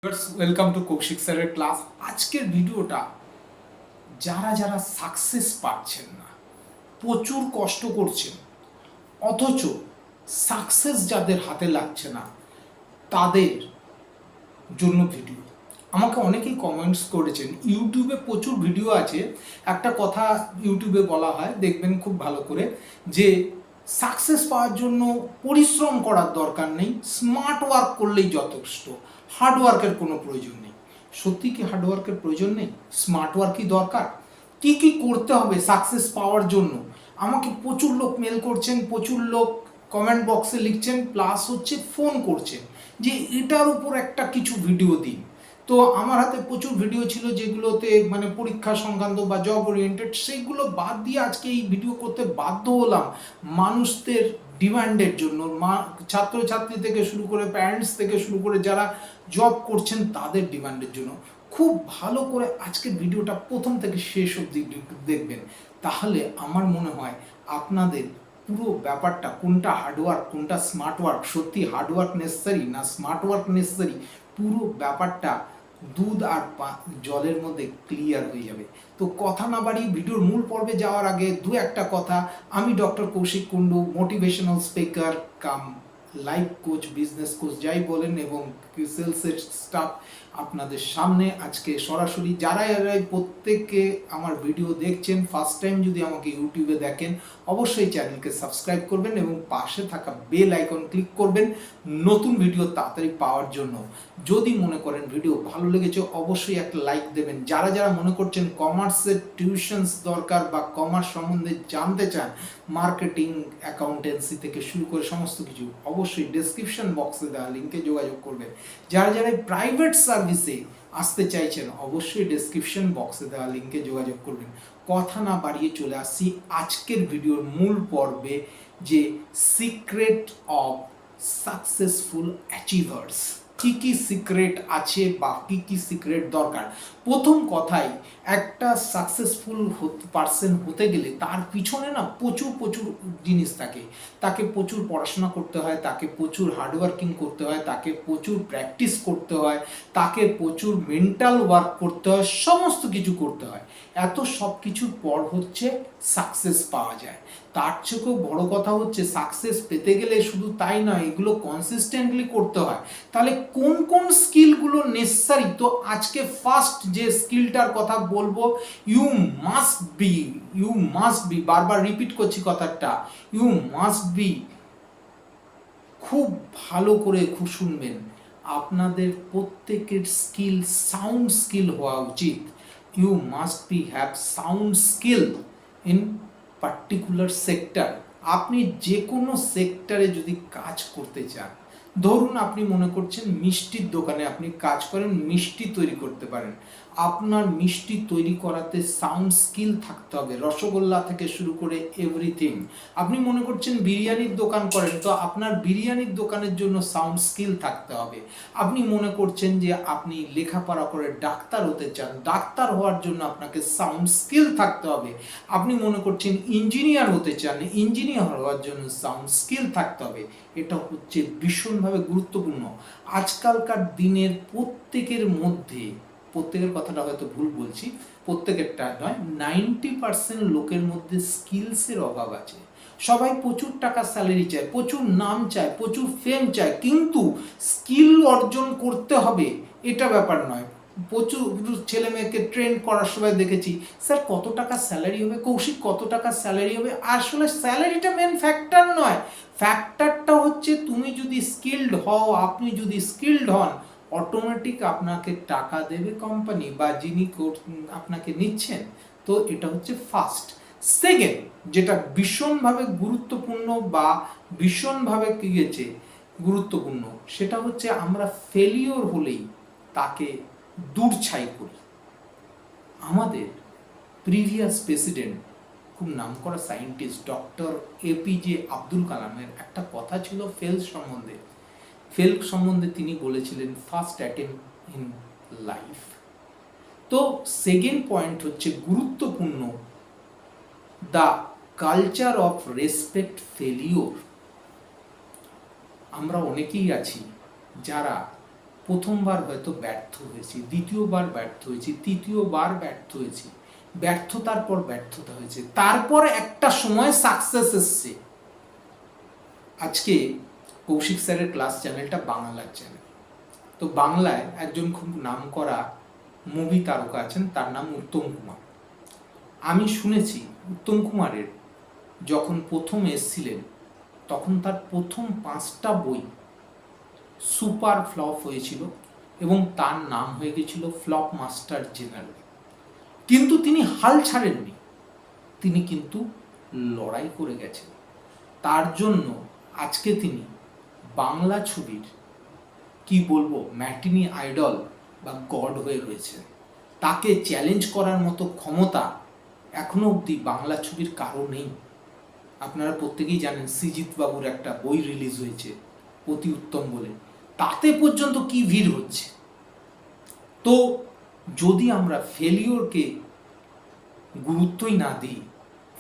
Welcome to Kaushik স্যারের class. আজকের ভিডিওটা যারা যারা সাকসেস পাচ্ছেন না, প্রচুর কষ্ট করছেন, অথচ সাকসেস যাদের হাতে লাগছে না, তাদের জন্য ভিডিও। আমাকে অনেকেই কমেন্টস করেছেন, ইউটিউবে প্রচুর ভিডিও আছে। একটা কথা ইউটিউবে বলা হয়, দেখবেন খুব ভালো করে, যে সাকসেস পাওয়ার জন্য পরিশ্রম করার দরকার নেই, স্মার্ট ওয়ার্ক করলেই যথেষ্ট, হার্ড ওয়ার্কের কোনো প্রয়োজন নেই। সত্যি কি হার্ড ওয়ার্কের প্রয়োজন নেই? স্মার্ট ওয়ার্কই দরকার। কি কি করতে হবে সাকসেস পাওয়ার জন্য? আমাকে প্রচুর লোক মেল করছেন, প্রচুর লোক কমেন্ট বক্সে লিখছেন, প্লাস হচ্ছে ফোন করছেন যে এটার উপর একটা কিছু ভিডিও দিন। তো আমার হাতে প্রচুর ভিডিও ছিল যেগুলোতে মানে পরীক্ষা সংক্রান্ত বা জব ওরিয়েন্টেড, সেইগুলো বাদ দিয়ে আজকে এই ভিডিও করতে বাধ্য হলাম মানুষদের ডিমান্ডের জন্য। ছাত্রছাত্রী থেকে শুরু করে প্যারেন্টস থেকে শুরু করে যারা জব করছেন তাদের ডিমান্ডের জন্য। খুব ভালো করে আজকের ভিডিওটা প্রথম থেকে শেষ অবধি দেখবেন, তাহলে আমার মনে হয় আপনাদের পুরো ব্যাপারটা, কোনটা হার্ডওয়ার্ক কোনটা স্মার্ট ওয়ার্ক, সত্যি হার্ডওয়ার্ক নেসেসারি না স্মার্ট ওয়ার্ক নেসেসারি, পুরো ব্যাপারটা দুধ আর জলের মধ্যে ক্লিয়ার হয়ে যাবে। তো কথা না বাড়িয়ে ভিডিওর মূল পর্বে যাওয়ার আগে দু একটা কথা। আমি doctor Koushik Kundu, motivational speaker cum life coach, business coach যাই বলেন, এবং সেলসের স্টাফ আপনাদের সামনে আজকে সরাসরি। যারা প্রত্যেকে আমার ভিডিও দেখছেন, ফার্স্ট টাইম যদি আমাকে ইউটিউবে দেখেন, অবশ্যই চ্যানেলকে সাবস্ক্রাইব করবেন এবং পাশে থাকা বেল আইকন ক্লিক করবেন নতুন ভিডিও তাড়াতাড়ি পাওয়ার জন্য। যদি মনে করেন ভিডিও ভালো লেগেছে, অবশ্যই একটা লাইক দেবেন। যারা যারা মনে করছেন কমার্সের টিউশনস দরকার বা কমার্স সম্বন্ধে জানতে চান, মার্কেটিং, অ্যাকাউন্টেন্সি থেকে শুরু করে সমস্ত কিছু, অবশ্যই ডেসক্রিপশন বক্সে দেওয়া লিঙ্কে যোগাযোগ করবেন। যারা যারা প্রাইভেট সার্ভিসে আসতে চাইছেন, অবশ্যই ডেসক্রিপশন বক্সে দেওয়া লিঙ্কে যোগাযোগ করবেন। কথা না বাড়িয়ে চলে আসছি আজকের ভিডিওর মূল পর্বে, যে সিক্রেট অফ সাকসেসফুল অ্যাচিভার্স। কি কি সিক্রেট আছে বা কি কি সিক্রেট দরকার? প্রথম কথাই, একটা সাকসেসফুল পার্সন হতে গেলে তার পিছনে না প্রচুর প্রচুর জিনিস থাকে। তাকে প্রচুর পড়াশোনা করতে হয়, তাকে প্রচুর হার্ডওয়ার্কিং করতে হয়, তাকে প্রচুর প্র্যাকটিস করতে হয়, তাকে প্রচুর মেন্টাল ওয়ার্ক করতে হয়, সমস্ত কিছু করতে হয়। এত সব কিছুর পর হচ্ছে সাকসেস পাওয়া যায়। তার থেকেও বড় কথা হচ্ছে, সাকসেস পেতে গেলে শুধু তাই নয়, এগুলো কনসিস্টেন্টলি করতে হয়। তাহলে কোন কোন স্কিলগুলো নেসেসারি? তো আজকে ফার্স্ট যে স্কিলটার কথা বলবো, ইউ মাস্ট বি, বারবার রিপিট করছি কথাটা, ইউ মাস্ট বি, খুব ভালো করে খুব শুনবেন, আপনাদের প্রত্যেকের স্কিল সাউন্ড স্কিল হওয়া উচিত। You must be have sound skill in particular sector. আপনি যে কোনো সেক্টরে যদি কাজ করতে চান, ধরুন আপনি মনে করছেন মিষ্টির দোকানে আপনি কাজ করেন, মিষ্টি তৈরি করতে পারেন, আপনার মিষ্টি তৈরি করাতে সাউন্ড স্কিল থাকতে হবে, রসগোল্লা থেকে শুরু করে এভরিথিং। আপনি মনে করছেন বিরিয়ানির দোকান করেন, তো আপনার বিরিয়ানির দোকানের জন্য সাউন্ড স্কিল থাকতে হবে। আপনি মনে করছেন যে আপনি লেখাপড়া করে ডাক্তার হতে চান, ডাক্তার হওয়ার জন্য আপনাকে সাউন্ড স্কিল থাকতে হবে। আপনি মনে করছেন ইঞ্জিনিয়ার হতে চান, ইঞ্জিনিয়ার হওয়ার জন্য সাউন্ড স্কিল থাকতে হবে। এটা হচ্ছে ভীষণভাবে গুরুত্বপূর্ণ। আজকালকার দিনের প্রত্যেকের মধ্যে, প্রত্যেকের কথাটা হয়তো ভুল বলছি, প্রত্যেকেরটা নয়, 90% লোকের মধ্যে স্কিলসের অভাব আছে। সবাই প্রচুর টাকা স্যালারি চায়, প্রচুর নাম চায়, প্রচুর ফেম চায়, কিন্তু স্কিল অর্জন করতে হবে এটা ব্যাপার নয়। প্রচুর ছেলে মেয়েকে ট্রেন করার সময় দেখেছি, স্যার কত টাকা স্যালারি হবে, কৌশিক কত টাকা স্যালারি হবে। আসলে স্যালারিটা মেন ফ্যাক্টর নয়, ফ্যাক্টরটা হচ্ছে তুমি যদি স্কিলড হও, আপনি যদি স্কিলড হন, অটোমেটিক আপনাকে টাকা দেবে কোম্পানি বা যিনি আপনাকে নিচ্ছেন। তো এটা হচ্ছে ফার্স্ট। সেকেন্ড, যেটা ভীষণভাবে গুরুত্বপূর্ণ বা ভীষণভাবে কি গেছে গুরুত্বপূর্ণ, সেটা হচ্ছে আমরা ফেলিওর হলেই তাকে দূরছাই করি। আমাদের প্রিভিয়াস প্রেসিডেন্ট, খুব নামকরা সায়েন্টিস্ট ডক্টর এপিজে আব্দুল কালামের একটা কথা ছিল ফেল সম্বন্ধে তিনি বলেছিলেন, ফার্স্ট অ্যাটেম্প ইন লাইফ। তো সেকেন্ড পয়েন্ট হচ্ছে গুরুত্বপূর্ণ, the culture of respect failure. আমরা অনেকেই আছি যারা প্রথমবার হয়তো ব্যর্থ হয়েছি, দ্বিতীয়বার ব্যর্থ হয়েছি, তৃতীয়বার ব্যর্থ হয়েছি, ব্যর্থতার পর ব্যর্থতা হয়েছে, তারপর একটা সময় সাকসেস এসছে। আজকে কৌশিক স্যারের ক্লাস চ্যানেলটা বাংলার চ্যানেল। তো বাংলায় একজন খুব নামকরা মুভি তারকা আছেন, তার নাম উত্তম কুমার। আমি শুনেছি উত্তম কুমারের যখন প্রথম এসছিলেন তখন তার প্রথম 5টা বই সুপার ফ্লপ হয়েছিল এবং তার নাম হয়ে গেছিল ফ্লপ মাস্টার জেনারেল। কিন্তু তিনি হাল ছাড়েননি, তিনি কিন্তু লড়াই করে গেছেন। তার জন্য আজকে তিনি বাংলা ছবির কি বলবো ম্যাটিনি আইডল বা গড হয়ে রয়েছেন। তাকে চ্যালেঞ্জ করার মতো ক্ষমতা এখনো অবধি বাংলা ছবির কারো নেই। আপনারা প্রত্যেকেই জানেন সৃজিত বাবুর একটা বই রিলিজ হয়েছে অতি উত্তম বলে, তাতে পর্যন্ত কি ভিড় হচ্ছে। তো যদি আমরা ফেলিওরকে গুরুত্বই না দিই,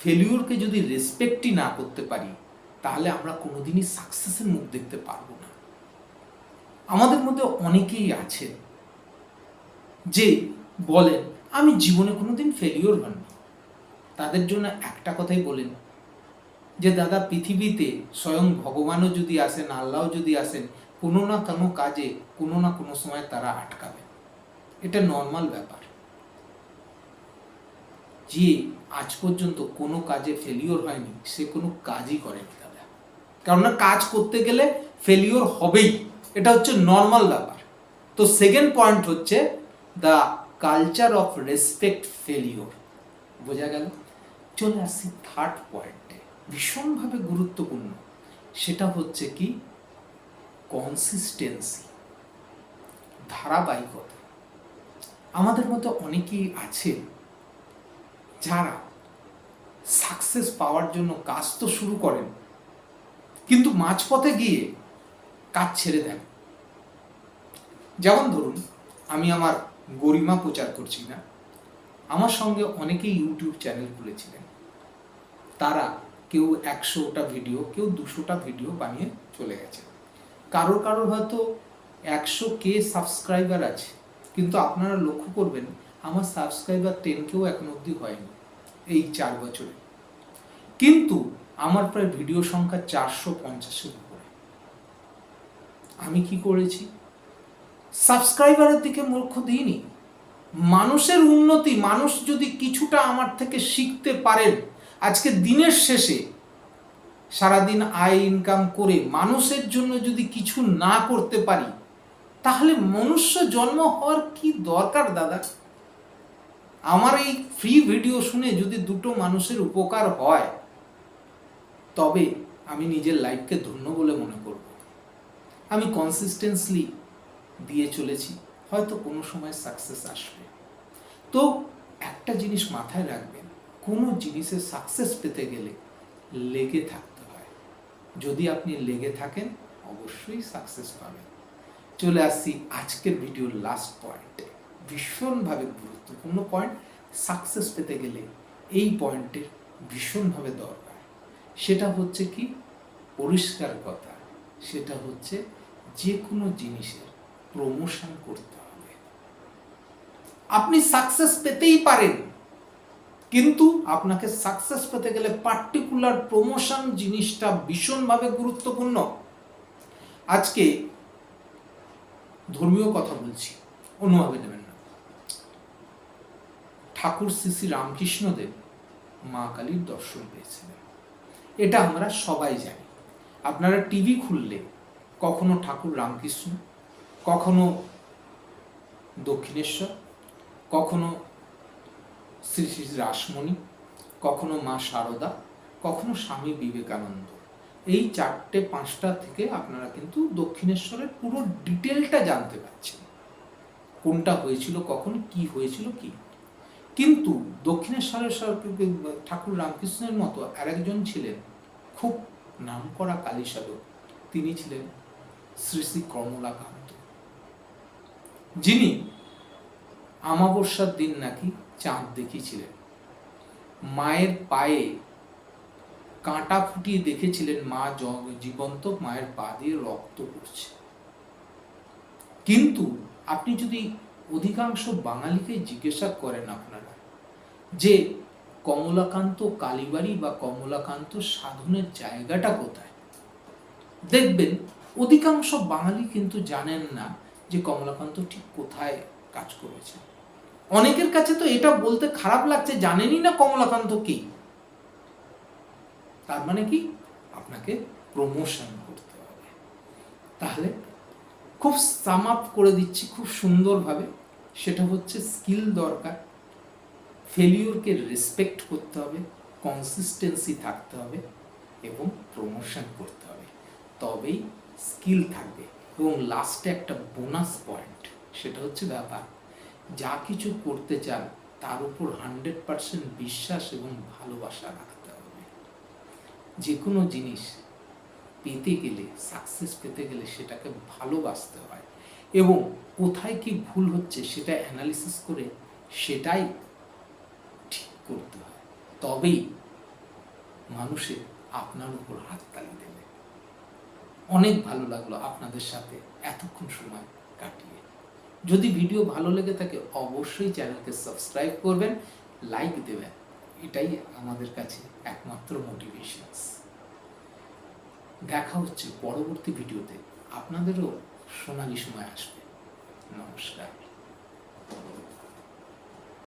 ফেলিওরকে যদি রেসপেক্টই না করতে পারি, তাহলে আমরা কোনোদিনই সাকসেসের মুখ দেখতে পারবো না। আমাদের মধ্যে অনেকেই আছে যে বলেন আমি জীবনে কোনোদিন ফেলিওর হয়নি। তাদের জন্য একটা কথাই বলেন যে দাদা, পৃথিবীতে স্বয়ং ভগবানও যদি আসেন, আল্লাহও যদি আসেন, কোনো না কোনো কাজে কোনো না কোনো সময় তারা আটকাবে। এটা নর্মাল ব্যাপার। যে আজ পর্যন্ত কোনো কাজে ফেলিওর হয়নি সে কোনো কাজই করেনি দাদা, কেননা কাজ করতে গেলে ফেলিওর হবেই, এটা হচ্ছে নর্মাল ব্যাপার। তো সেকেন্ড পয়েন্ট হচ্ছে the culture of respect failure. বোঝা গেল? চলে আসছি থার্ড পয়েন্টে, ভীষণভাবে গুরুত্বপূর্ণ। সেটা হচ্ছে কি কনসিস্টেন্সি, ধারাবাহিকতা। আমাদের মধ্যে অনেকেই আছে যারা সাকসেস পাওয়ার জন্য কাজ তো শুরু করেন, কিন্তু মাঝপথে গিয়ে কাজ ছেড়ে দেন। যেমন ধরুন, আমি আমার গরিমা প্রচার করছি না, আমার সঙ্গে অনেকেই ইউটিউব চ্যানেল খুলেছিলেন। তারা কেউ 100টা ভিডিও, কেউ 200টা ভিডিও বানিয়ে চলে গেছে। কারোর হয়তো 100K সাবস্ক্রাইবার আছে, কিন্তু আপনারা লক্ষ্য করবেন আমার সাবস্ক্রাইবার 10Kও এখন অবধি হয়নি এই 4 বছরে। কিন্তু আমার প্রায় ভিডিও সংখ্যা 450-এর উপরে। আমি কি করেছি? সাবস্ক্রাইবারের দিকে লক্ষ্য দিইনি, মানুষের উন্নতি, মানুষ যদি কিছুটা আমার থেকে শিখতে পারেন, আজকে দিনের শেষে সারাদিন আয় ইনকাম করে মানুষের জন্য যদি কিছু না করতে পারি, তাহলে মনুষ্য জন্ম হওয়ার কি দরকার দাদা? আমার এই ফ্রি ভিডিও শুনে যদি 2টো মানুষের উপকার হয়, তবে আমি নিজের লাইফকে ধন্য বলে মনে করব। আমি কনসিস্টেন্সলি দিয়ে চলেছি, হয়তো কোনো সময় সাকসেস আসবে। তো একটা জিনিস মাথায় রাখবেন, কোনো জিনিসে সাকসেস পেতে গেলে লেগে থাকতে হয়। যদি আপনি লেগে থাকেন অবশ্যই সাকসেস পাবেন। চলে আসছি আজকের ভিডিওর লাস্ট পয়েন্টে, ভীষণভাবে গুরুত্বপূর্ণ পয়েন্ট। সাকসেস পেতে গেলে এই পয়েন্টের ভীষণভাবে দরকার। সেটা হচ্ছে কি পরিষ্কার কথা, সেটা হচ্ছে যে কোনো জিনিসের প্রমোশন করতে হবে। আপনি সাকসেস পেতেই পারেন, কিন্তু আপনাকে সাকসেস পেতে গেলে পার্টিকুলার প্রমোশন জিনিসটা ভীষণভাবে গুরুত্বপূর্ণ। আজকে ধর্মীয় কথা বলছি, অন্যভাবে নেবেন না। ঠাকুর শ্রী শ্রী রামকৃষ্ণদেব মা কালীর দর্শন পেয়েছিলেন, এটা আমরা সবাই জানি। আপনারা টিভি খুললে কখনো ঠাকুর রামকৃষ্ণ, কখনো দক্ষিণেশ্বর, কখনো শ্রী শ্রী রাসমণি, কখনো মা শারদা, কখনো স্বামী বিবেকানন্দ, এই 4-5টা থেকে আপনারা কিন্তু দক্ষিণেশ্বরের পুরো ডিটেলটা জানতে পারছেন, কোনটা হয়েছিল, কখন কি হয়েছিল কি। কিন্তু দক্ষিণেশ্বরের ঠাকুর রামকৃষ্ণের মতো আরেকজন ছিলেন খুব নামকরা কালী সাধক, তিনি ছিলেন শ্রী শ্রী কমলাকান্ত, যিনি অমাবস্যার দিন নাকি চাঁদ দেখিয়েছিলেন, মায়ের পায়ে কাঁটা ফুটিয়ে দেখেছিলেন মা জীবন্ত, মায়ের পা দিয়ে রক্ত পড়ছে। কিন্তু আপনি যদি অধিকাংশ বাঙালিকে জিজ্ঞাসা করেন আপনারা যে কমলাকান্ত কালীবাড়ি বা কমলাকান্ত সাধনের জায়গাটা কোথায়, দেখবেন অধিকাংশ বাঙালি কিন্তু জানেন না যে কমলাকান্ত ঠিক কোথায় কাজ করেছে। অনেকের কাছে তো এটা বলতে খারাপ লাগছে, জানেনই না কমলাকান্ত কি। তার মানে কি, আপনাকে প্রমোশন করতে হবে। তাহলে খুব সাম আপ করে দিচ্ছি খুব সুন্দরভাবে, সেটা হচ্ছে স্কিল দরকার, ফেলিওরকে রেসপেক্ট করতে হবে, কনসিস্টেন্সি থাকতে হবে এবং প্রমোশন করতে হবে, তবেই স্কিল থাকবে। এবং লাস্টে একটা বোনাস পয়েন্ট, সেটা হচ্ছে ব্যাপার যা কিছু করতে চান তার উপর 100% বিশ্বাস এবং ভালোবাসা রাখতে হবে। যে কোনো জিনিস পেতে গেলে, সাকসেস পেতে গেলে সেটাকে ভালোবাসতে হয় এবং কোথায় কি ভুল হচ্ছে সেটা অ্যানালিসিস করে সেটাই ঠিক করতে হয়, তবেই মানুষের আপনার উপর হাততালি দেবে। অনেক ভালো লাগলো আপনাদের সাথে এতক্ষণ সময় কাটিয়ে। যদি ভিডিও ভালো লেগে থাকে অবশ্যই চ্যানেলকে সাবস্ক্রাইব করবেন, লাইক দেবেন, এটাই আমাদের কাছে একমাত্র মোটিভেশনস। দেখা হচ্ছে পরবর্তী ভিডিওতে, আপনাদেরও সোনালি সময় আসবে। নমস্কার।